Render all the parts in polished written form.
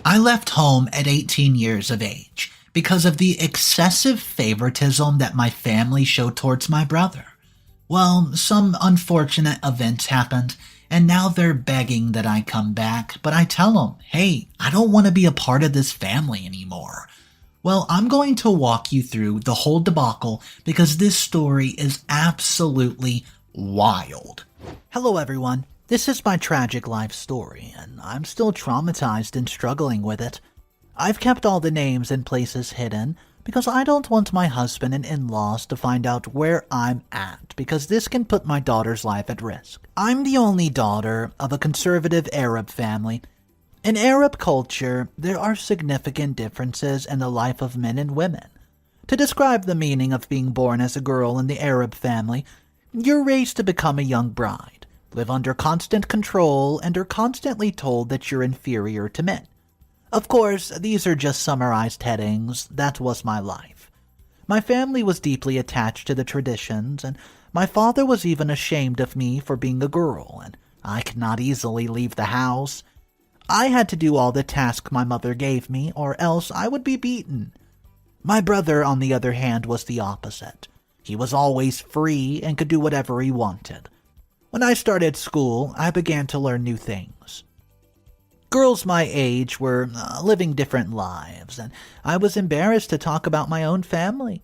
I left home at 18 years of age because of the excessive favoritism that my family showed towards my brother. Well, some unfortunate events happened, and now they're begging that I come back, but I tell them, hey, I don't want to be a part of this family anymore. Well, I'm going to walk you through the whole debacle because this story is absolutely wild. Hello, everyone. This is my tragic life story, and I'm still traumatized and struggling with it. I've kept all the names and places hidden because I don't want my husband and in-laws to find out where I'm at, because this can put my daughter's life at risk. I'm the only daughter of a conservative Arab family. In Arab culture, there are significant differences in the life of men and women. To describe the meaning of being born as a girl in the Arab family, you're raised to become a young bride, live under constant control, and are constantly told that you're inferior to men. Of course, these are just summarized headings. That was my life. My family was deeply attached to the traditions, and my father was even ashamed of me for being a girl, and I could not easily leave the house. I had to do all the tasks my mother gave me, or else I would be beaten. My brother, on the other hand, was the opposite. He was always free and could do whatever he wanted. When I started school, I began to learn new things. Girls my age were living different lives, and I was embarrassed to talk about my own family.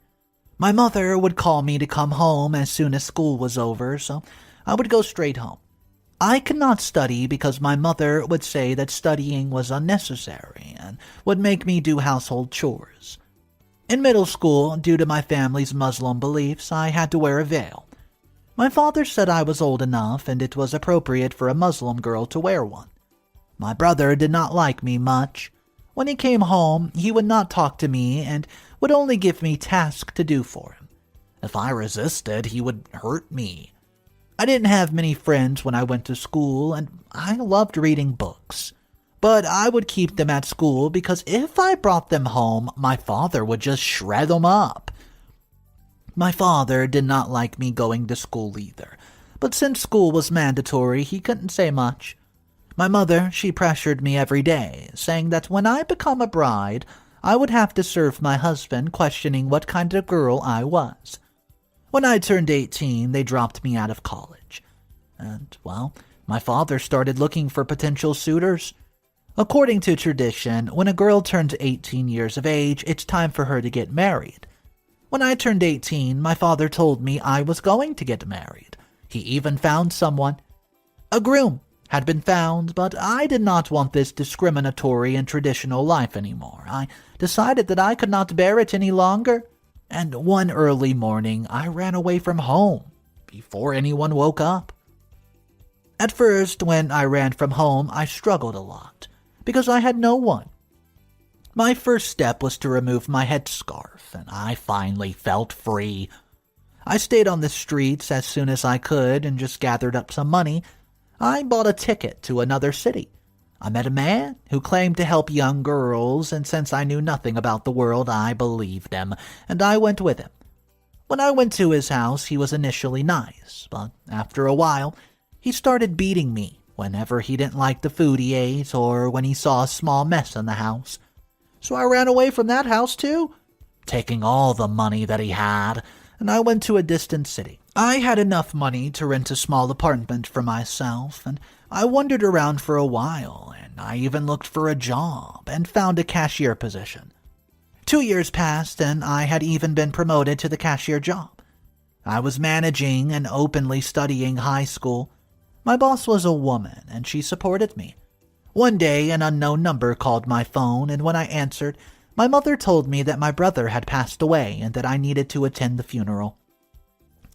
My mother would call me to come home as soon as school was over, so I would go straight home. I could not study because my mother would say that studying was unnecessary and would make me do household chores. In middle school, due to my family's Muslim beliefs, I had to wear a veil. My father said I was old enough and it was appropriate for a Muslim girl to wear one. My brother did not like me much. When he came home, he would not talk to me and would only give me tasks to do for him. If I resisted, he would hurt me. I didn't have many friends when I went to school, and I loved reading books. But I would keep them at school because if I brought them home, my father would just shred them up. My father did not like me going to school either, but since school was mandatory, he couldn't say much. My mother, she pressured me every day, saying that when I become a bride, I would have to serve my husband, questioning what kind of girl I was. When I turned 18, they dropped me out of college. And, well, my father started looking for potential suitors. According to tradition, when a girl turns 18 years of age, it's time for her to get married. When I turned 18, my father told me I was going to get married. He even found someone. A groom had been found, but I did not want this discriminatory and traditional life anymore. I decided that I could not bear it any longer. And one early morning, I ran away from home before anyone woke up. At first, when I ran from home, I struggled a lot because I had no one. My first step was to remove my headscarf, and I finally felt free. I stayed on the streets as soon as I could and just gathered up some money. I bought a ticket to another city. I met a man who claimed to help young girls, and since I knew nothing about the world, I believed him, and I went with him. When I went to his house, he was initially nice, but after a while, he started beating me whenever he didn't like the food he ate or when he saw a small mess in the house. So I ran away from that house too, taking all the money that he had, and I went to a distant city. I had enough money to rent a small apartment for myself, and I wandered around for a while, and I even looked for a job and found a cashier position. 2 years passed, and I had even been promoted to the cashier job. I was managing and openly studying high school. My boss was a woman, and she supported me. One day, an unknown number called my phone, and when I answered, my mother told me that my brother had passed away and that I needed to attend the funeral.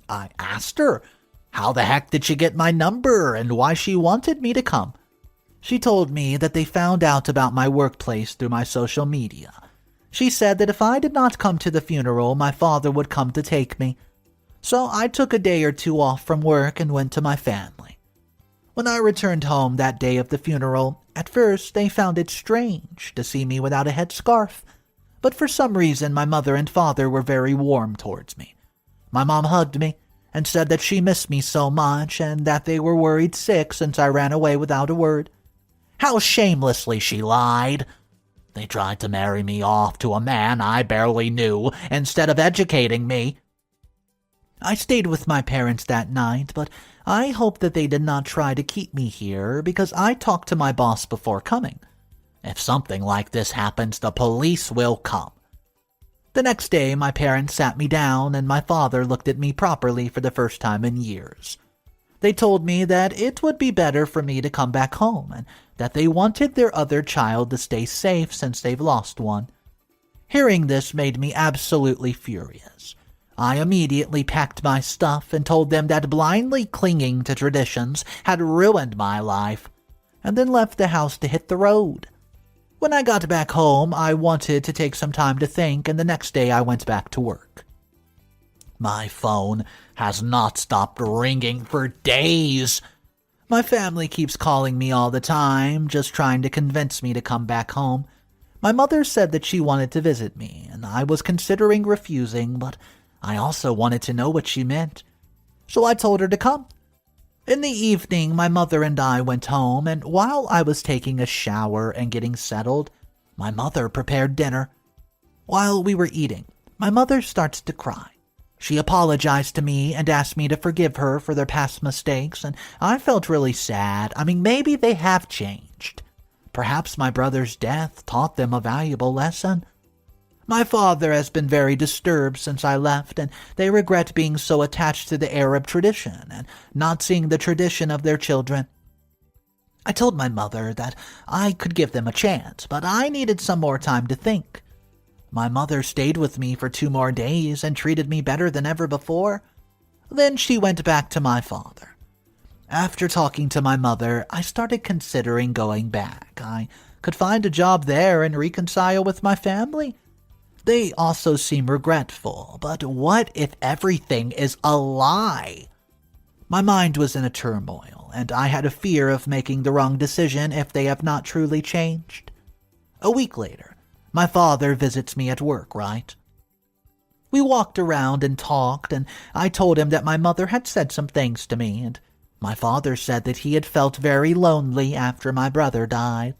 I asked her how the heck did she get my number and why she wanted me to come. She told me that they found out about my workplace through my social media. She said that if I did not come to the funeral, my father would come to take me. So I took a day or two off from work and went to my family. When I returned home that day of the funeral, at first they found it strange to see me without a headscarf. But for some reason, my mother and father were very warm towards me. My mom hugged me and said that she missed me so much and that they were worried sick since I ran away without a word. How shamelessly she lied. They tried to marry me off to a man I barely knew instead of educating me. I stayed with my parents that night, but I hope that they did not try to keep me here because I talked to my boss before coming. If something like this happens, the police will come. The next day, my parents sat me down and my father looked at me properly for the first time in years. They told me that it would be better for me to come back home and that they wanted their other child to stay safe since they've lost one. Hearing this made me absolutely furious. I immediately packed my stuff and told them that blindly clinging to traditions had ruined my life, and then left the house to hit the road. When I got back home, I wanted to take some time to think, and the next day I went back to work. My phone has not stopped ringing for days. My family keeps calling me all the time, just trying to convince me to come back home. My mother said that she wanted to visit me, and I was considering refusing, but I also wanted to know what she meant. So I told her to come. In the evening, my mother and I went home, and while I was taking a shower and getting settled, my mother prepared dinner. While we were eating, my mother starts to cry. She apologized to me and asked me to forgive her for their past mistakes, and I felt really sad. Maybe they have changed. Perhaps my brother's death taught them a valuable lesson. My father has been very disturbed since I left, and they regret being so attached to the Arab tradition and not seeing the tradition of their children. I told my mother that I could give them a chance, but I needed some more time to think. My mother stayed with me for 2 more days and treated me better than ever before. Then she went back to my father. After talking to my mother, I started considering going back. I could find a job there and reconcile with my family. They also seem regretful, but what if everything is a lie? My mind was in a turmoil, and I had a fear of making the wrong decision if they have not truly changed. A week later, my father visits me at work, right? We walked around and talked, and I told him that my mother had said some things to me, and my father said that he had felt very lonely after my brother died.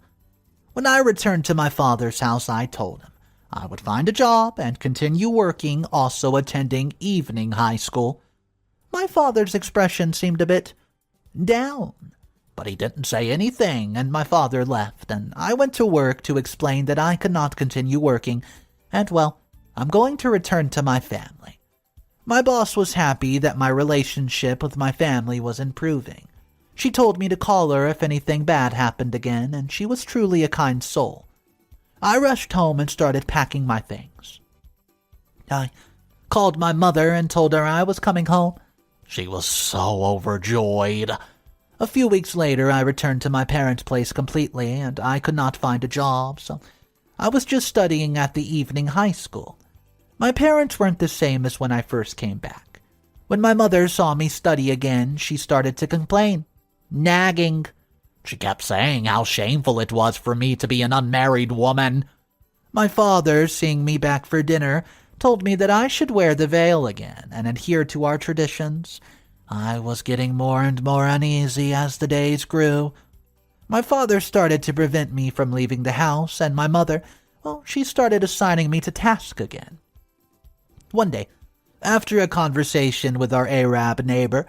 When I returned to my father's house, I told him I would find a job and continue working, also attending evening high school. My father's expression seemed a bit down, but he didn't say anything, and my father left, and I went to work to explain that I could not continue working, and well, I'm going to return to my family. My boss was happy that my relationship with my family was improving. She told me to call her if anything bad happened again, and she was truly a kind soul. I rushed home and started packing my things. I called my mother and told her I was coming home. She was so overjoyed. A few weeks later, I returned to my parents' place completely, and I could not find a job, so I was just studying at the evening high school. My parents weren't the same as when I first came back. When my mother saw me study again, she started to complain, nagging. She kept saying how shameful it was for me to be an unmarried woman. My father, seeing me back for dinner, told me that I should wear the veil again and adhere to our traditions. I was getting more and more uneasy as the days grew. My father started to prevent me from leaving the house, and my mother, she started assigning me to tasks again. One day, after a conversation with our Arab neighbor,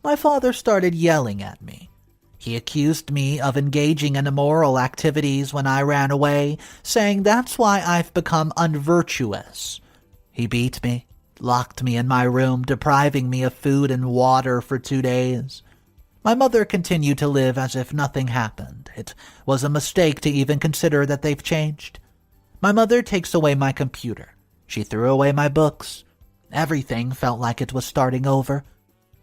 my father started yelling at me. He accused me of engaging in immoral activities when I ran away, saying that's why I've become unvirtuous. He beat me, locked me in my room, depriving me of food and water for 2 days. My mother continued to live as if nothing happened. It was a mistake to even consider that they've changed. My mother takes away my computer. She threw away my books. Everything felt like it was starting over.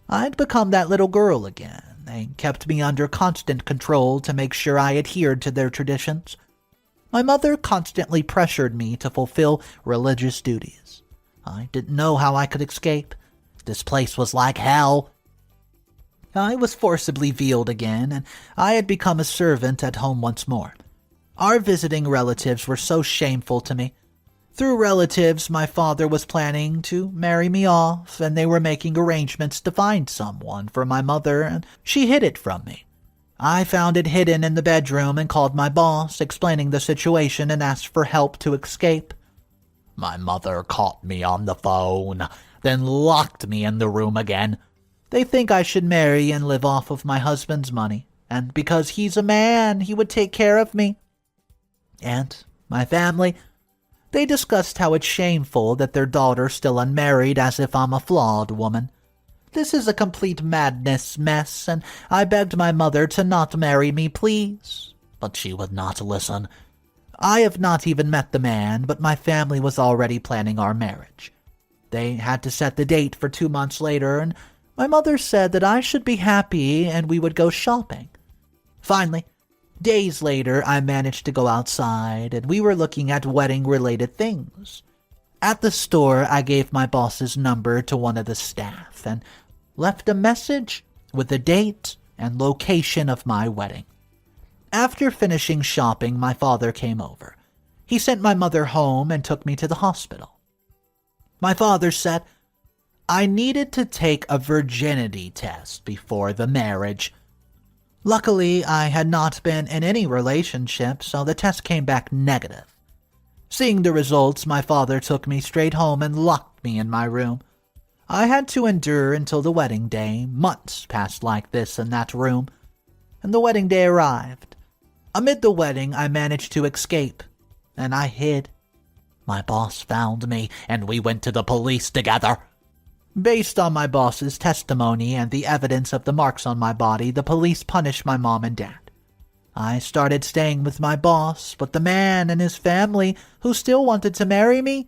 I'd become that little girl again. They kept me under constant control to make sure I adhered to their traditions. My mother constantly pressured me to fulfill religious duties. I didn't know how I could escape. This place was like hell. I was forcibly veiled again, and I had become a servant at home once more. Our visiting relatives were so shameful to me. Through relatives, my father was planning to marry me off, and they were making arrangements to find someone for my mother, and she hid it from me. I found it hidden in the bedroom and called my boss, explaining the situation and asked for help to escape. My mother caught me on the phone, then locked me in the room again. They think I should marry and live off of my husband's money, and because he's a man, he would take care of me. And my family, they discussed how it's shameful that their daughter's still unmarried, as if I'm a flawed woman. This is a complete madness mess, and I begged my mother to not marry me, please. But she would not listen. I have not even met the man, but my family was already planning our marriage. They had to set the date for 2 months later, and my mother said that I should be happy and we would go shopping. Finally, days later, I managed to go outside, and we were looking at wedding-related things. At the store, I gave my boss's number to one of the staff and left a message with the date and location of my wedding. After finishing shopping, my father came over. He sent my mother home and took me to the hospital. My father said I needed to take a virginity test before the marriage. Luckily, I had not been in any relationship, so the test came back negative. Seeing the results, my father took me straight home and locked me in my room. I had to endure until the wedding day. Months passed like this in that room, and the wedding day arrived. Amid the wedding, I managed to escape, and I hid. My boss found me, and we went to the police together. Based on my boss's testimony and the evidence of the marks on my body, the police punished my mom and dad. I started staying with my boss, but the man and his family, who still wanted to marry me,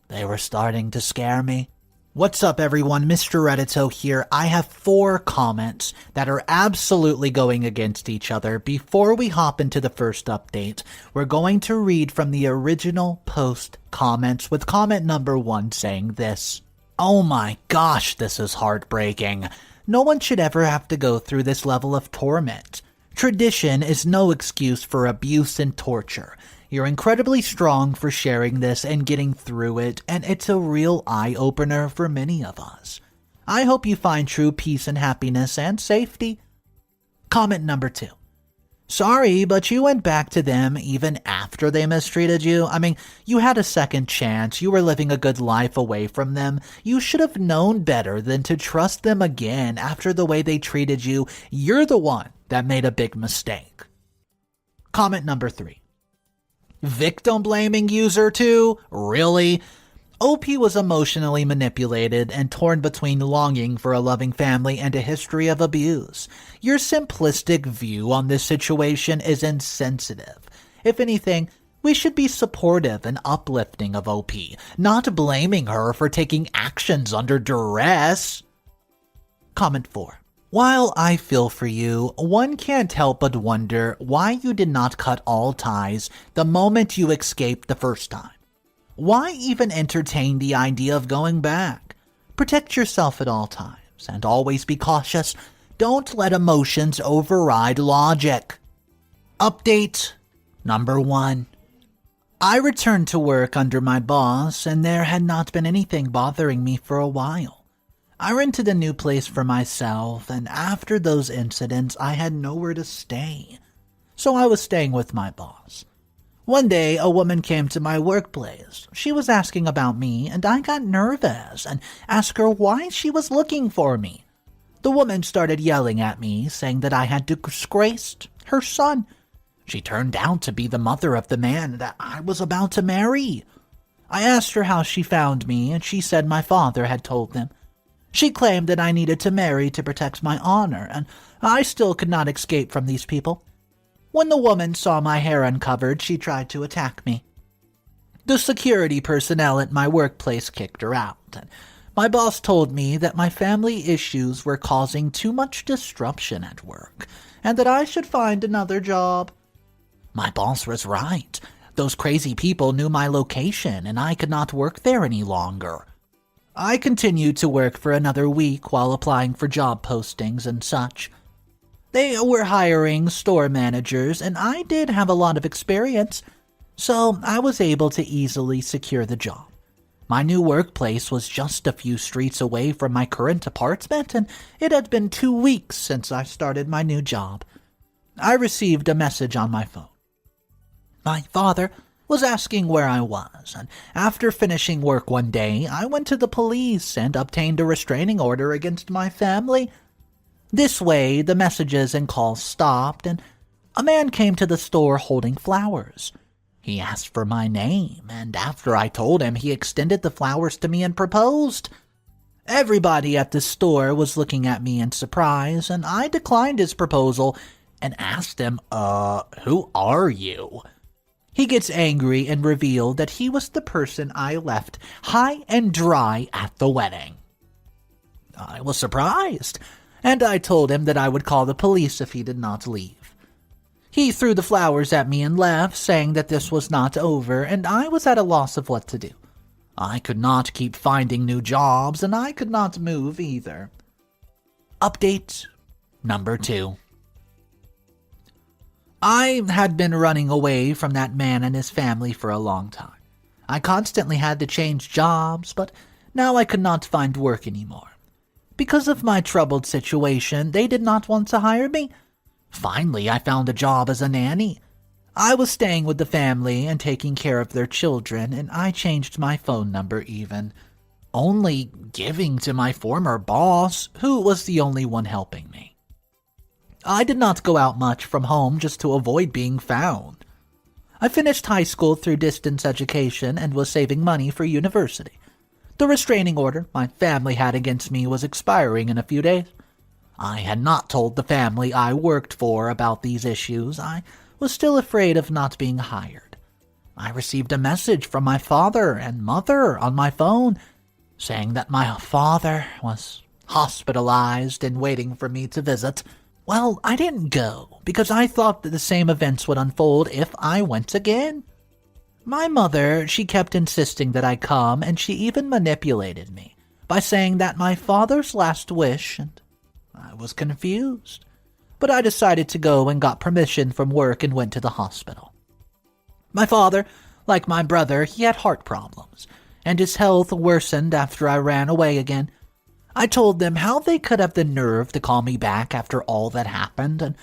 they were starting to scare me. What's up, everyone? Mr. Reddito here. I have 4 comments that are absolutely going against each other. Before we hop into the first update, we're going to read from the original post comments, with comment number 1 saying this. Oh my gosh, this is heartbreaking. No one should ever have to go through this level of torment. Tradition is no excuse for abuse and torture. You're incredibly strong for sharing this and getting through it, and it's a real eye-opener for many of us. I hope you find true peace and happiness and safety. Comment number 2. Sorry, but you went back to them even after they mistreated you. I mean, you had a second chance. You were living a good life away from them. You should have known better than to trust them again after the way they treated you. You're the one that made a big mistake. Comment number 3. Victim blaming user 2? Really? OP was emotionally manipulated and torn between longing for a loving family and a history of abuse. Your simplistic view on this situation is insensitive. If anything, we should be supportive and uplifting of OP, not blaming her for taking actions under duress. Comment 4. While I feel for you, one can't help but wonder why you did not cut all ties the moment you escaped the first time. Why even entertain the idea of going back? Protect yourself at all times, and always be cautious. Don't let emotions override logic. Update number 1. I returned to work under my boss, and there had not been anything bothering me for a while. I rented a new place for myself, and after those incidents, I had nowhere to stay. So I was staying with my boss. One day, a woman came to my workplace. She was asking about me, and I got nervous and asked her why she was looking for me. The woman started yelling at me, saying that I had disgraced her son. She turned out to be the mother of the man that I was about to marry. I asked her how she found me, and she said my father had told them. She claimed that I needed to marry to protect my honor, and I still could not escape from these people. When the woman saw my hair uncovered, she tried to attack me. The security personnel at my workplace kicked her out, and my boss told me that my family issues were causing too much disruption at work, and that I should find another job. My boss was right. Those crazy people knew my location, and I could not work there any longer. I continued to work for another week while applying for job postings and such. They were hiring store managers, and I did have a lot of experience, so I was able to easily secure the job. My new workplace was just a few streets away from my current apartment, and it had been 2 weeks since I started my new job. I received a message on my phone. My father was asking where I was, and after finishing work one day, I went to the police and obtained a restraining order against my family. This way, the messages and calls stopped, and a man came to the store holding flowers. He asked for my name, and after I told him, he extended the flowers to me and proposed. Everybody at the store was looking at me in surprise, and I declined his proposal and asked him, who are you? He gets angry and revealed that he was the person I left high and dry at the wedding. I was surprised, and I told him that I would call the police if he did not leave. He threw the flowers at me and left, saying that this was not over, and I was at a loss of what to do. I could not keep finding new jobs, and I could not move either. Update number 2. I had been running away from that man and his family for a long time. I constantly had to change jobs, but now I could not find work anymore. Because of my troubled situation, they did not want to hire me. Finally, I found a job as a nanny. I was staying with the family and taking care of their children, and I changed my phone number even, only giving to my former boss, who was the only one helping me. I did not go out much from home just to avoid being found. I finished high school through distance education and was saving money for university. The restraining order my family had against me was expiring in a few days. I had not told the family I worked for about these issues. I was still afraid of not being hired. I received a message from my father and mother on my phone saying that my father was hospitalized and waiting for me to visit. Well, I didn't go because I thought that the same events would unfold if I went again. My mother, she kept insisting that I come, and she even manipulated me by saying that my father's last wish, and I was confused. But I decided to go and got permission from work and went to the hospital. My father, like my brother, he had heart problems, and his health worsened after I ran away again. I told them how they could have the nerve to call me back after all that happened, and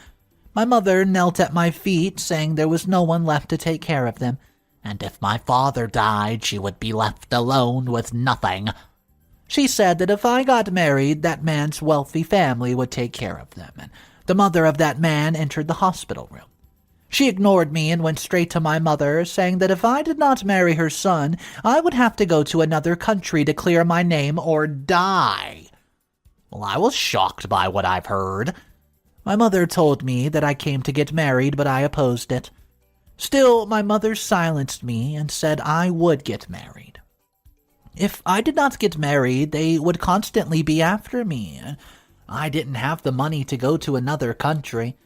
my mother knelt at my feet, saying there was no one left to take care of them, and if my father died, she would be left alone with nothing. She said that if I got married, that man's wealthy family would take care of them, and the mother of that man entered the hospital room. She ignored me and went straight to my mother, saying that if I did not marry her son, I would have to go to another country to clear my name or die. Well, I was shocked by what I've heard. My mother told me that I came to get married, but I opposed it. Still, my mother silenced me and said I would get married. If I did not get married, they would constantly be after me. I didn't have the money to go to another country.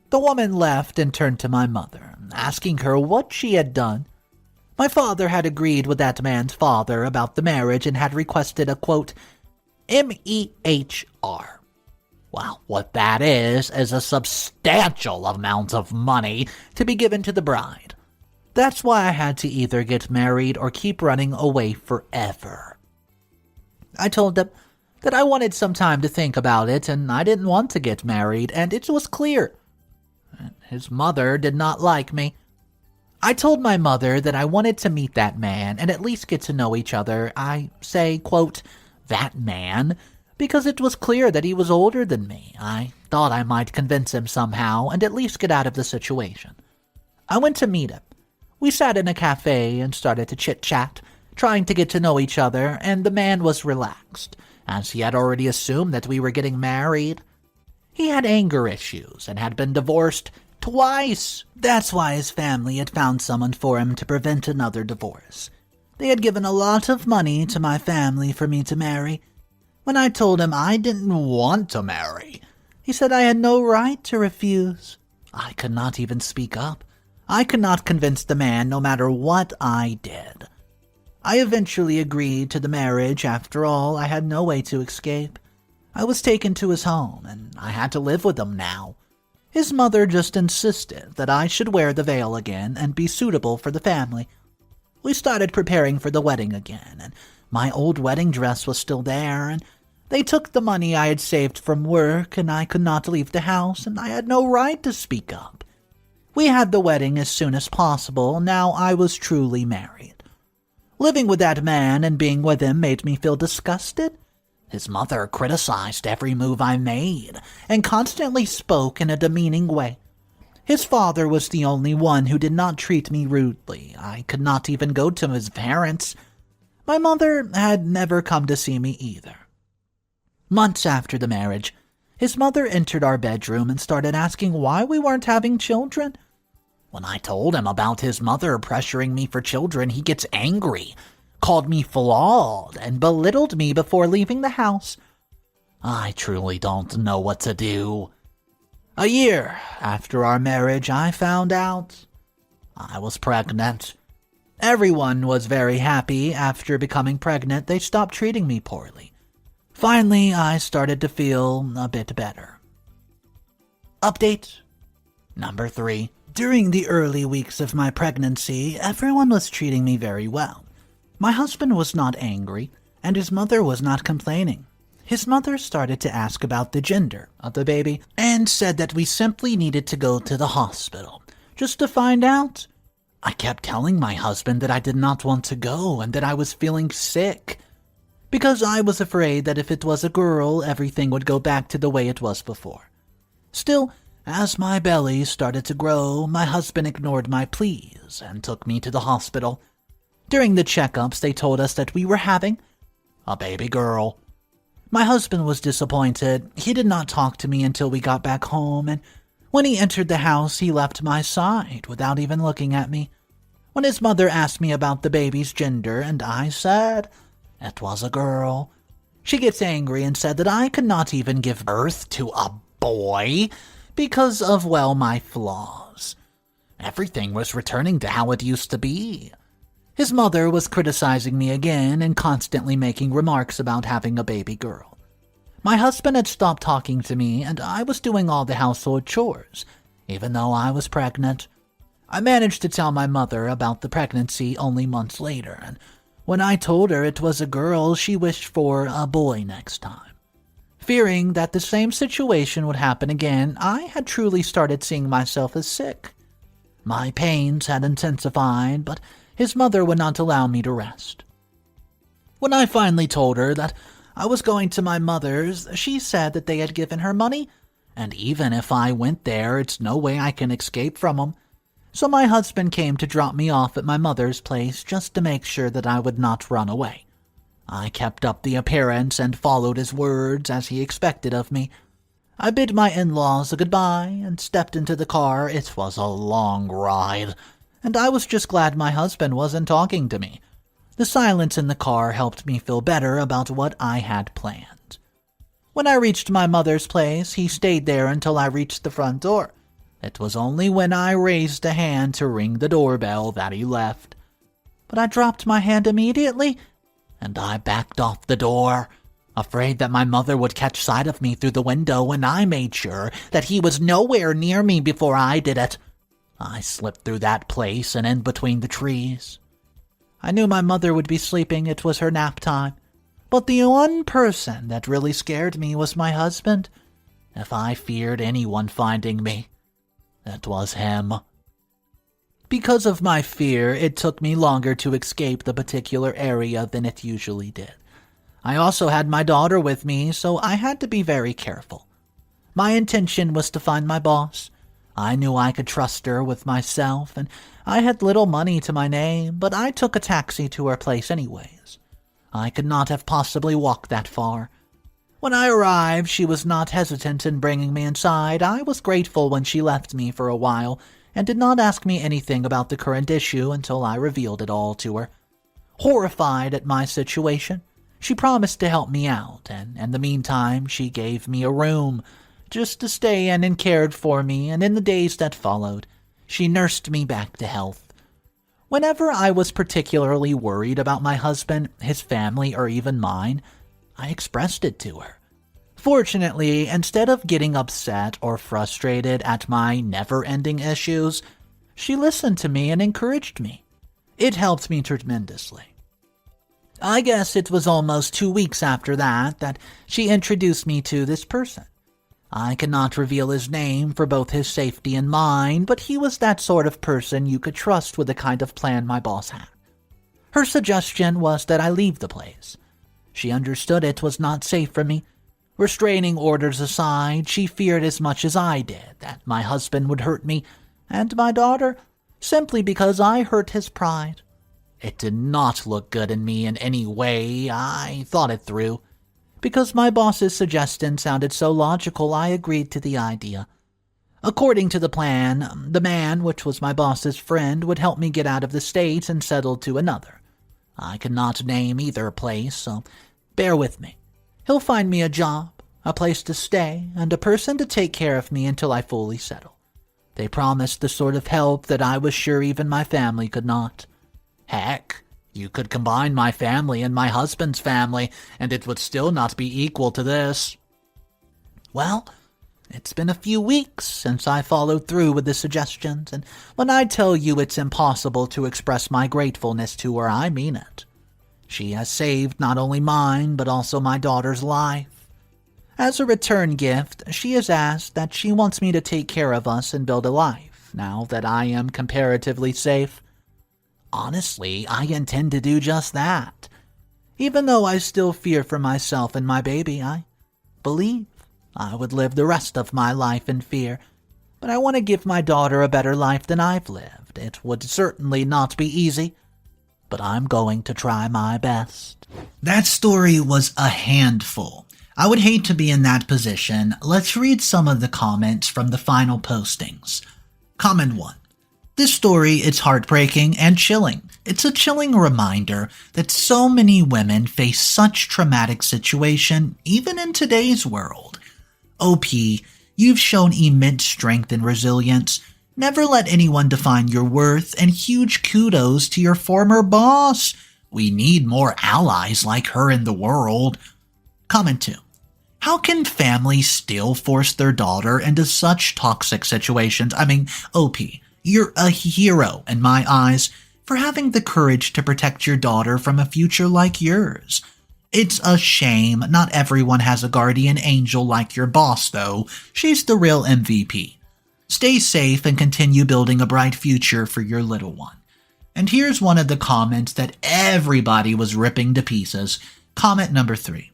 The woman left and turned to my mother, asking her what she had done. My father had agreed with that man's father about the marriage and had requested a, quote, MEHR. Well, what that is a substantial amount of money to be given to the bride. That's why I had to either get married or keep running away forever. I told them that I wanted some time to think about it, and I didn't want to get married, and it was clear. His mother did not like me. I told my mother that I wanted to meet that man and at least get to know each other. I say, quote, that man, because it was clear that he was older than me. I thought I might convince him somehow and at least get out of the situation. I went to meet him. We sat in a cafe and started to chit-chat, trying to get to know each other, and the man was relaxed, as he had already assumed that we were getting married. He had anger issues and had been divorced twice. That's why his family had found someone for him to prevent another divorce. They had given a lot of money to my family for me to marry. When I told him I didn't want to marry, he said I had no right to refuse. I could not even speak up. I could not convince the man no matter what I did. I eventually agreed to the marriage. After all, I had no way to escape. I was taken to his home, and I had to live with him now. His mother just insisted that I should wear the veil again and be suitable for the family. We started preparing for the wedding again, and my old wedding dress was still there, and They took the money I had saved from work, and I could not leave the house, and I had no right to speak up. We had the wedding as soon as possible. Now I was truly married. Living with that man and being with him made me feel disgusted. His mother criticized every move I made and constantly spoke in a demeaning way. His father was the only one who did not treat me rudely. I could not even go to his parents. My mother had never come to see me either. Months after the marriage, his mother entered our bedroom and started asking why we weren't having children. When I told him about his mother pressuring me for children, he gets angry, called me flawed, and belittled me before leaving the house. I truly don't know what to do. A year after our marriage, I found out I was pregnant. Everyone was very happy. After becoming pregnant, they stopped treating me poorly. Finally, I started to feel a bit better. Update number 3. During the early weeks of my pregnancy, everyone was treating me very well. My husband was not angry, and his mother was not complaining. His mother started to ask about the gender of the baby and said that we simply needed to go to the hospital just to find out. I kept telling my husband that I did not want to go and that I was feeling sick, because I was afraid that if it was a girl, everything would go back to the way it was before. Still, as my belly started to grow, my husband ignored my pleas and took me to the hospital. During the checkups, they told us that we were having a baby girl. My husband was disappointed. He did not talk to me until we got back home, and when he entered the house, he left my side without even looking at me. When his mother asked me about the baby's gender, and I said it was a girl, she gets angry and said that I could not even give birth to a boy because of, well, my flaws. Everything was returning to how it used to be. His mother was criticizing me again and constantly making remarks about having a baby girl. My husband had stopped talking to me, and I was doing all the household chores, even though I was pregnant. I managed to tell my mother about the pregnancy only months later, and when I told her it was a girl, she wished for a boy next time. Fearing that the same situation would happen again, I had truly started seeing myself as sick. My pains had intensified, but his mother would not allow me to rest. When I finally told her that I was going to my mother's, she said that they had given her money, and even if I went there, it's no way I can escape from them. So my husband came to drop me off at my mother's place just to make sure that I would not run away. I kept up the appearance and followed his words as he expected of me. I bid my in-laws a goodbye and stepped into the car. It was a long ride, and I was just glad my husband wasn't talking to me. The silence in the car helped me feel better about what I had planned. When I reached my mother's place, he stayed there until I reached the front door. It was only when I raised a hand to ring the doorbell that he left. But I dropped my hand immediately, and I backed off the door, afraid that my mother would catch sight of me through the window, and I made sure that he was nowhere near me before I did it. I slipped through that place and in between the trees. I knew my mother would be sleeping. It was her nap time. But the one person that really scared me was my husband. If I feared anyone finding me, it was him. Because of my fear, it took me longer to escape the particular area than it usually did. I also had my daughter with me, so I had to be very careful. My intention was to find my boss. I knew I could trust her with myself, and I had little money to my name, but I took a taxi to her place anyways. I could not have possibly walked that far. When I arrived, she was not hesitant in bringing me inside. I was grateful when she left me for a while and did not ask me anything about the current issue until I revealed it all to her. Horrified at my situation, she promised to help me out, and in the meantime, she gave me a room just to stay in and cared for me, and in the days that followed, she nursed me back to health. Whenever I was particularly worried about my husband, his family, or even mine, I expressed it to her. Fortunately, instead of getting upset or frustrated at my never-ending issues, she listened to me and encouraged me. It helped me tremendously. I guess it was almost 2 weeks after that she introduced me to this person. I cannot reveal his name for both his safety and mine, but he was that sort of person you could trust with the kind of plan my boss had. Her suggestion was that I leave the place. She understood it was not safe for me. Restraining orders aside, she feared as much as I did that my husband would hurt me and my daughter simply because I hurt his pride. It did not look good in me in any way. I thought it through. Because my boss's suggestion sounded so logical, I agreed to the idea. According to the plan, the man, which was my boss's friend, would help me get out of the state and settle to another. I cannot name either place, so bear with me. He'll find me a job, a place to stay, and a person to take care of me until I fully settle. They promised the sort of help that I was sure even my family could not. Heck, you could combine my family and my husband's family, and it would still not be equal to this. Well, it's been a few weeks since I followed through with the suggestions, and when I tell you it's impossible to express my gratefulness to her, I mean it. She has saved not only mine, but also my daughter's life. As a return gift, she has asked that she wants me to take care of us and build a life, now that I am comparatively safe. Honestly, I intend to do just that. Even though I still fear for myself and my baby, I believe I would live the rest of my life in fear. But I want to give my daughter a better life than I've lived. It would certainly not be easy, but I'm going to try my best. That story was a handful. I would hate to be in that position. Let's read some of the comments from the final postings. Comment 1. This story is heartbreaking and chilling. It's a chilling reminder that so many women face such traumatic situation even in today's world. OP, you've shown immense strength and resilience. Never let anyone define your worth, and huge kudos to your former boss. We need more allies like her in the world. Comment 2. How can families still force their daughter into such toxic situations? OP, you're a hero in my eyes for having the courage to protect your daughter from a future like yours. It's a shame not everyone has a guardian angel like your boss, though. She's the real MVP. Stay safe and continue building a bright future for your little one. And here's one of the comments that everybody was ripping to pieces. Comment number 3.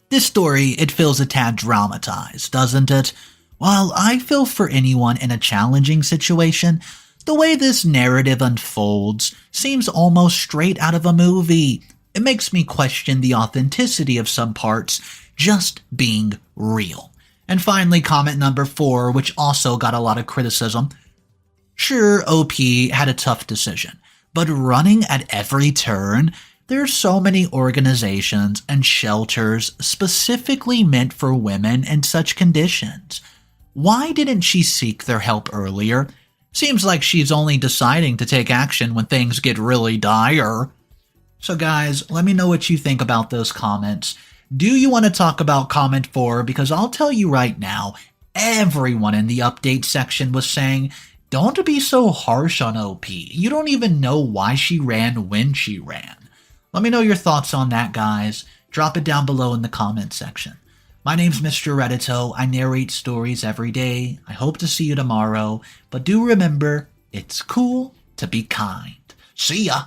This story, it feels a tad dramatized, doesn't it? While I feel for anyone in a challenging situation, the way this narrative unfolds seems almost straight out of a movie. It makes me question the authenticity of some parts just being real. And finally, comment number 4, which also got a lot of criticism. Sure, OP had a tough decision, but running at every turn, there's so many organizations and shelters specifically meant for women in such conditions. Why didn't she seek their help earlier? Seems like she's only deciding to take action when things get really dire. So guys, let me know what you think about those comments. Do you want to talk about comment 4? Because I'll tell you right now, everyone in the update section was saying, don't be so harsh on OP. You don't even know why she ran when she ran. Let me know your thoughts on that, guys. Drop it down below in the comment section. My name's Mr. Reddito. I narrate stories every day. I hope to see you tomorrow. But do remember, it's cool to be kind. See ya!